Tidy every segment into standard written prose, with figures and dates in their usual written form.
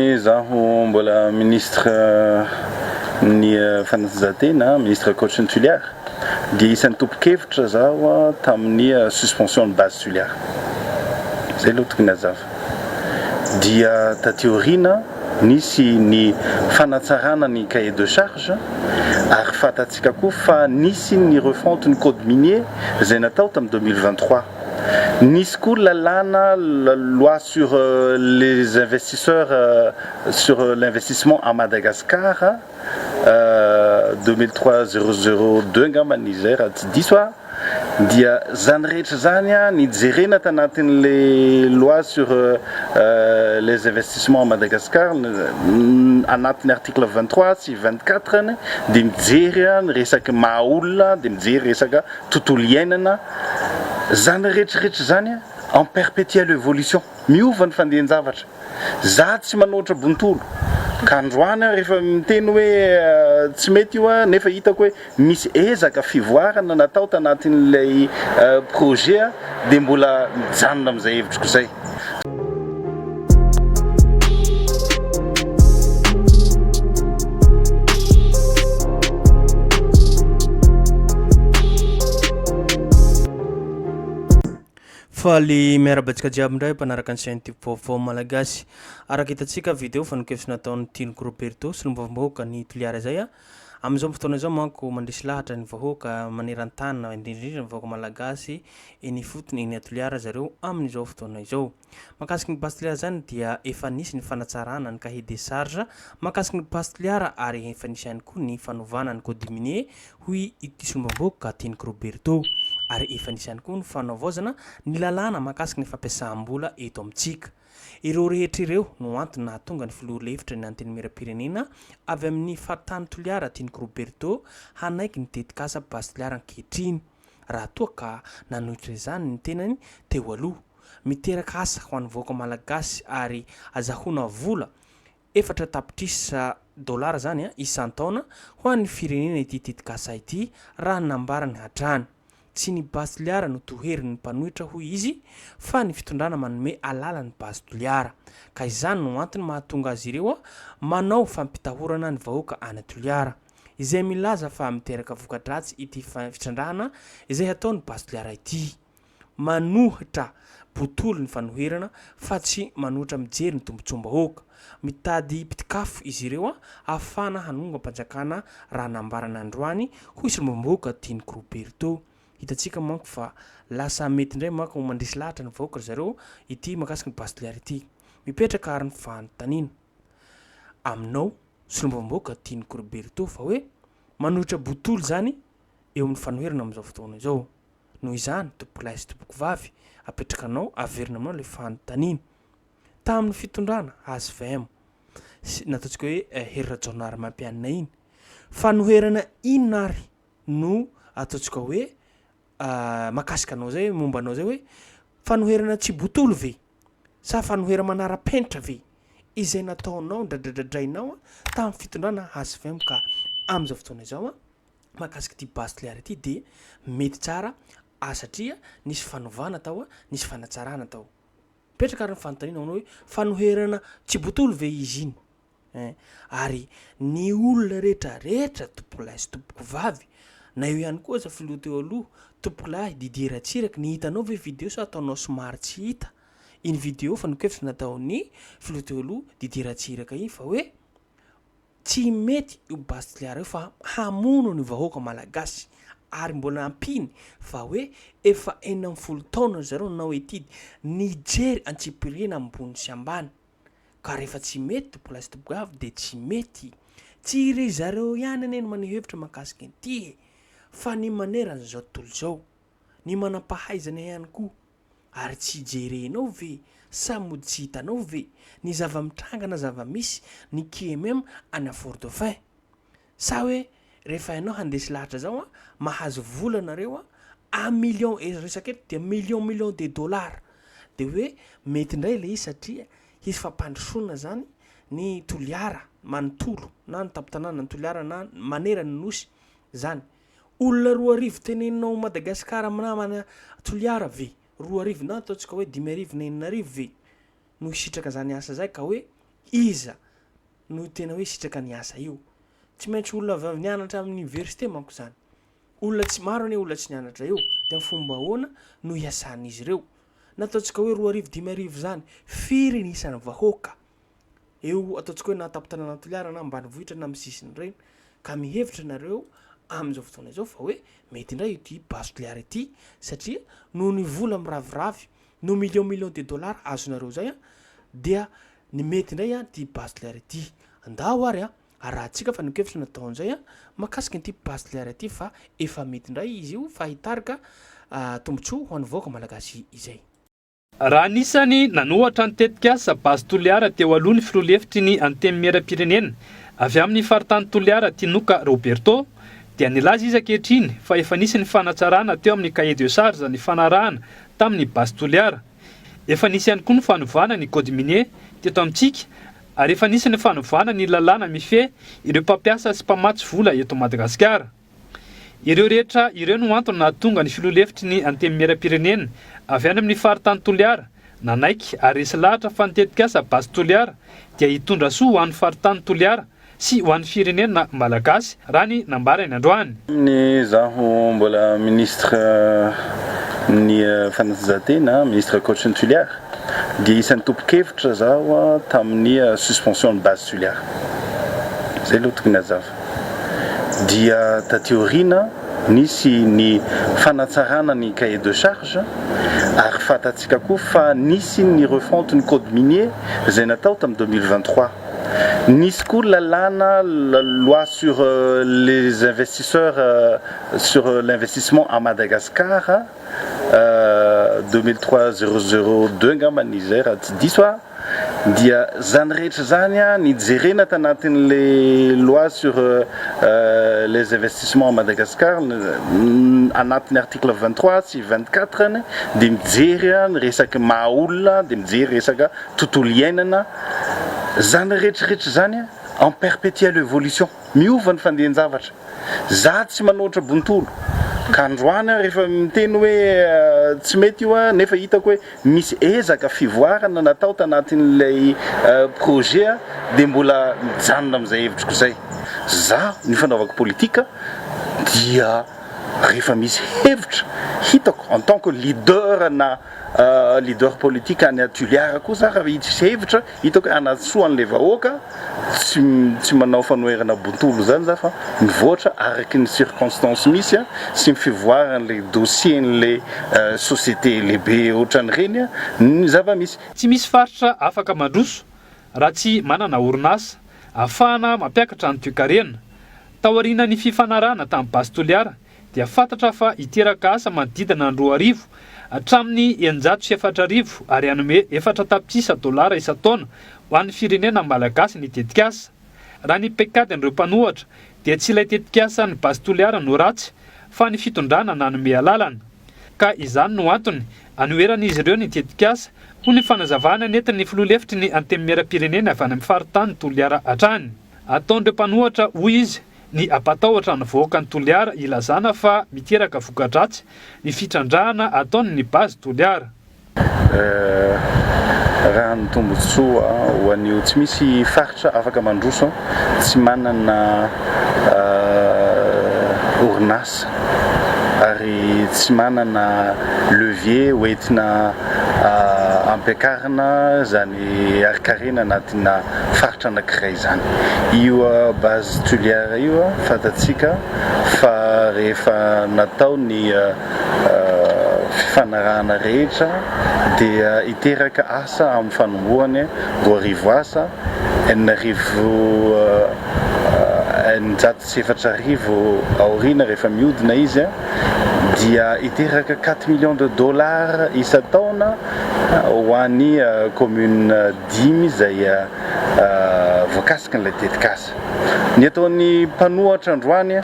Zaho mbola ministre ny fanatanjahantena, ministre coach toliara, dia isan'ny topon-kevitra zaho tamin'ny suspension ny base toliara. Zay aloha tokony hazava. Dia taty aoriana nisy ny fanatsarana ny cahier de charge, ary fatatsika koa fa nisy ny refonte ny code minier izay natao tamin'ny 2023. Nisy koa lalàna la loi sur les investisseurs, sur l'investissement à Madagascar, 2003-002 ngamba Niger raha tsy diso a, dia zany rehetra zany a nijerena tanatin'le loi sur les investissements à Madagascar anatin'ny article 23 sy 24 dia mijery ny resaka maha olona, dia mijery resaka tontolo iainana. Zany rehetrarehetra zany en perpétuelle évolution, miova ny fandehan-javatra. Za tsy manoatra bontolo ka androany rehefa miteny hoe tsy mety io a, nefa hitako hoe misy ezaka fivoarana natao tanatin'ilay projet dia mbola mijanona amin'izay hevitriko izay. Faly miarabantsika jiaby indray mpanaraka ny chaîne ty vaovao malagasy. Araka hitantsika vidéo fanokefisy nataon'ny Tiniko Roberto sy ny vaovao ny toliara zay a. Amin'izao fotoana izao manko mandresy lahatra ny vahoaka maneran-tany indrindrindra ny vahoaka malagasy eny fotony eny toliara zareo amin'izao fotoana izao. Makasiky ny base toliara zany dia efa nisy ny fanatsarana ny cahier des charges makasiky ny base toliara, ary efa nisy ihany koa ny fanovana ny code minier hoy ity sombamboaka Tiniko Roberto. Ary efa nisy ihany koa ny fanaovozana ny lalàna makasiky ny fampiasam-bola eto amintsika. Ireo rehetra ireo no antony nahatonga ny filoha lefitra ny antenimieram-pirenena avy amin'ny fahatany toliara Tiniko Roberto hanaiky ny tetikasa base toliara ankehitriny. Raha toa ka nanohitra izany ny tenany teo aloha, miteraka asa ho an'ny vahoaka malagasy ary azahoana vola $4 zany isan-taona ho an'ny firenena ity tetikasa ity raha nambarany hatrany. Tsy ny base toliara no toheriny ny mpanohitra hoy izy, fa ny fitondrana manome alala ny base toliara. Ka izany no antony mahatonga azy ireo manao fampitahorana ny vahoaka any toliara, izay milaza fa miteraka voka-dratsy ity fitrandrahana izay ataon'ny base toliara ity. Manohitra botolo ny fanoherana fa tsy manohitra mijery ny tombontsom-bahoaka. Mitady pitikafo izy ireo ahafana hanonga mpanjakana raha nambarana androany hoy sombamboaka Tiniko Roberto. Hitantsika manko fa lasa mety indray manko mandresy lahatra ny vahoaka zareo ity makasiky ny base toliara ity. Mipetraka ary ny fanontaniana aminao sombamboaka Tiniko Roberto fa hoe manohitra botolo zany eo amin'ny fanoherana amin'izao fotoana izao. Noho izany tompoko lahy sy tompoko vavy apetraka anao averina aminao le fanontaniana tamin'ny fitondrana HVM nataontsika hoe hery-rajaonary mampianina iny. Fanoherana inona ary no ataontsika hoe makasika anao zay momba anao zay hoe fanoherana tsy botolo ve sa fanohera manara-penitra ve izay nataonao ndradradradrainao tamin'ny fitondrana HVM. Ka amin'izao fotoana izao makasiky ty base toliara ity dia mety tsara satria nisy fanovana tao, nisy fanatsarana tao. Petraka ary ny fanontaniana aminao hoe fanoherana tsy botolo ve izy iny, ary ny olona rehetrarehetra tompoko lahy sy tompoko vavy na eo ihany koa za filoha teo aloha tompoko lahy Didier Ratsiraka, ny hitanao ve vidéo sa ataonao somary tsy hita iny vidéo fanokefitsy nataon'ny filoha teo aloha Didier Ratsiraka iny fa hoe tsy mety io base toliara io fa hamono ny vahoaka malagasy, ary mbola ampiny fa hoe efa 40 taona zareo nanao etidy nijery antsipirina ambony sy ambany. Ka rehefa tsy mety tompoko lahy sy tompoko vavy dia tsy mety. Tsy ry zareo ihany ane no maneho hevitra makasiky an'ity, fa ny maneran'izao tontolo izao, ny manam-pahaizana ihany koa. Ary tsy jerenao ve sa mody tsy hitanao ve ny zava-mitranga na zava-misy ny KMM any Fort-Dauphin, sa hoe rehefa ianao handesy lahatra zao mahazo vola nareo a million resaketo dia million de dollars, dia hoe mety indray le izy satria izy fampandrosoana zany ny toliara manontolo na ny tampotanàna ny toliara na manera ny nosy zany. Olona 2 teneninao Madagasikara namana toliara ve 2 na ataontsika hoe 5 na 9 ve no hisitraka zany asa zay, ka hoe iza no tena hoe sitraka ny asa io tsy maintsy olona avy nianatra amin'ny université manko zany olona tsy maro ane olona tsy nianatra eo de amin'ny fomba ahoana no iasan'izy ireo nataontsika hoe 2,5 zany firy ny isan'ny vahoaka eo ataontsika hoe natapitana toliara na ambanivohitra na amin'ny sisiny reny ka mihevitra nareo amin'izao fotoana izao fa hoe mety indray ity base toliara ity satria no ny vola miraviravy no million de dollars azonareo zay dia ny mety indray ty base toliara ity andao ary arahantsika fa nikevitra natao an'izay makasika an'ity base toliara ity fa efa mety indray izy io fa hitarika tombotsoa ho an'ny vahoaka malagasy izay raha anisany nanohatra nitetika asa base toliara teo aloha ny filoalefitry ny antemy miaram-pirenena avy amin'ny faritany toliara Tinoka Roberto dia nilaza izy ankehitriny fa efa nisy ny fanatsarana teo amin'ny cahier de charge ny fanarahana tamin'ny base toliara efa nisy ihany koa ny fanovana ny code minier teto amintsika ary efa nisy ny fanovana ny lalàna mifehy ireo mpampiasa sy mpamatsy vola eto Madagasikara ireo rehetra ireo no antony nahatonga ny filoalefitry ny antemy miaram-pirenena avy any amin'ny faritany toliara nanaiky ary resy lahatra fa nitetika asa base toliara dia hitondra soa ho an'ny faritany toliara sy ho an'ny firenena malagasy raha ny nambarany androany ny zaho mbola ministre ny fanatanjahantena ministre coaching toliara dia isan'ny tompon-kevitra zaho tamin'ny suspension de base toliara zay aloha tokony hazava dia tateoriana nisy ny fanatsarana ny cahier de charge ary fatatsika koa fa nisy ny refonte ny code minier zay natao tamin'ny 2023 nisy koa lalàna la loi sur les investisseurs sur l'investissement à Madagascar 2003-002 ngamba nizy raha tsy diso dia zany rehetra zany nijerena tanatin'le loi sur les investissements à Madagascar anatin'ny article 23 sy 24 dia mijery ny resaka mahaolona dia mijery resaka tontolo iainana zany rehetrarehetra zany en perpétuelle évolution miova ny fandehan-javatra za tsy manohatra bontolo ka androany rehefa miteny hoe tsy mety io nefa hitako hoe misy ezaka fivoarana natao tanatin'ilay projet dia mbola mijanona amin'izay hevitriko zay za ny fanaovako politika dia rehefa misy hevitra hitako en tant que leader na leader politique any Toliara koa za raha misy hevitra hitako anatsoa an'ilay vahoaka tsy manao fanoherana bontolo zany za fa mivoatra araky ny circonstance misy sy mifivoaran'le dossier n'le société lehibe ohatran'ireny ny zava-misy tsy misy faritra afaka mandroso raha tsy manana orinasa ahafahana mampiakatra ny toe-karena taoriana ny fifanarahana tamin'ny base toliara dia fantatra fa hiteraka asa manodidina ny 2 arivo hatramin'ny 970 ary hanome 4 tapitrisa dolara isan-taona ho an'ny firenena malagasy ny tetika asa raha ny pekady an'ireo mpanohatra dia tsy ilay tetika asa ny base toliara no ratsy fa ny fitondrana nanome alalana ka izany no antony anoheran'izy ireo ny tetika asa ho ny fanazavana nentin'ny filoalefitry ny antemy miaram-pirenena avy any amin'ny faritany toliara hatrany ataon'ireo mpanohatra hoy izy ny apatahotra ny vahoaka ny toliara ilazana fa miteraka voka-dratsy ny fitrandrahana ataony ny base toliara raha ny tombotsoa ho an'io tsy misy faritra afaka mandroso tsy manana orinasa ary tsy manana levier hoentina ampiakarina zany arikarena anatina faritra anankiray zany io base toliara io fantatsika fa rehefa natao ny fifanarahana rehetra dia hiteraka asa amin'ny fanombohany 2 arivo asa 9,7 arivo aorina rehefa mihodina izy dia hiteraka 4 millions de dollars isan-taona ho an'ny commune 10 zay voakasika n'ilay tetika asa ny ataon'ny mpanohatra androany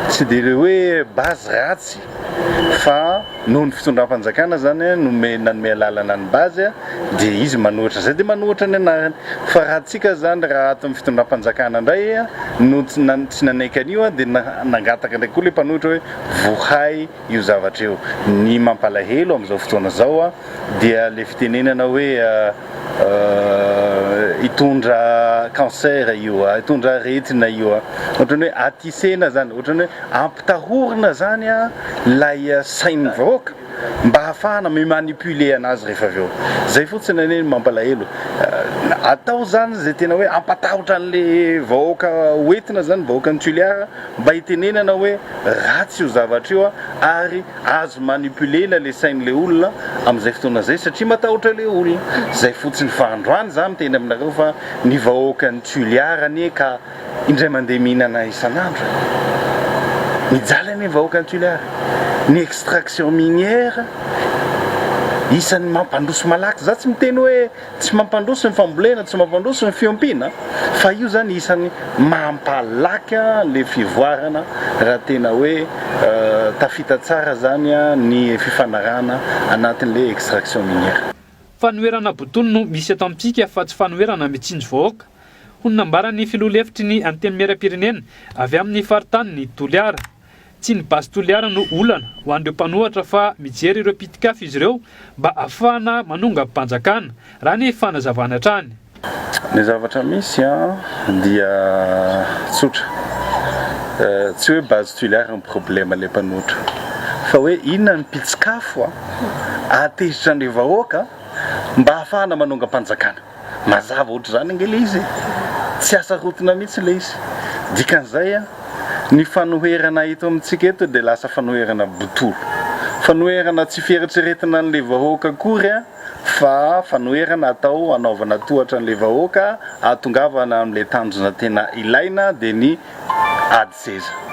tsy dia hoe base ratsy fa noho ny fitondram-panjakana zany nanome alalana ny base dia izy manohatra zay dia manohatra ny anarany fa raha tsika zany raha ato amin'ny fitondram-panjakana indray no tsy nanaiky an'io dia nangataka ndraiky koa le mpanohatra hoe vohay io zavatra io ny mampalahelo amin'izao fotoana zao dia le fitenenana hoe hitondra cancer io hitondra aretina io ohatrany hoe atisena zany ohatrany hoe ampitahorina zany a lay sainy vahoaka mba hafahana manipule anazy rehefa avy eo zay fotsiny ane mampalahelo atao zany zay tena hoe ampatahotra an'le vahoaka hoentina zany vahoaka ny tuliara mba hitenenana hoe ratsy io zavatra io ary azo manipulela le sain'le olona am'izay fotoana zay satria matahotra le olona zay fotsiny fandroany zany tena aminareo fa ny vahoaka ny tuliara anie ka indray mandeha mihinana isan'andro mijaly ny vahoaka ny tuliara ny extraction minière isan'ny mampandroso malaky za tsy miteny hoe tsy mampandroso ny fambolena tsy mampandroso ny fiompiana fa io zany isan'ny mampalaka le fivoarana raha tena hoe tafita tsara zany ny fifanarana anatin'le extraction minière. Fanoherana botolo no misy ato amintsika fa tsy fanoherana mitsinjo vahoaka ho nambarany filolefitry ny anteny miaram-pirenena avy amin'ny faritany ny Toliara. Tsy ny basy Toliara no olana ho an'ireo mpanohatra fa mijery ireo pitikafy izy ireo mba ahafahana manonga mpanjakana raha ny fanazavana hatrany. Ny zavatra misy dia tsotra tsy hoe basy Toliara ny problema le mpanohatra fa hoe inona ny pitsikafo atezitra ny vahoaka mba ahafahana manonga mpanjakana mazava ohatra zany angely izy tsy asa rotona mihitsy le izy dikan'izay ny fanoherana eto amintsika eto dia lasa fanoherana botolo fanoherana tsy fieritreretina an'le vahoaka akory fa fanoherana atao anaovana tohatra an'le vahoaka atongavana amin'le tanjona tena ilaina dia ny ady seza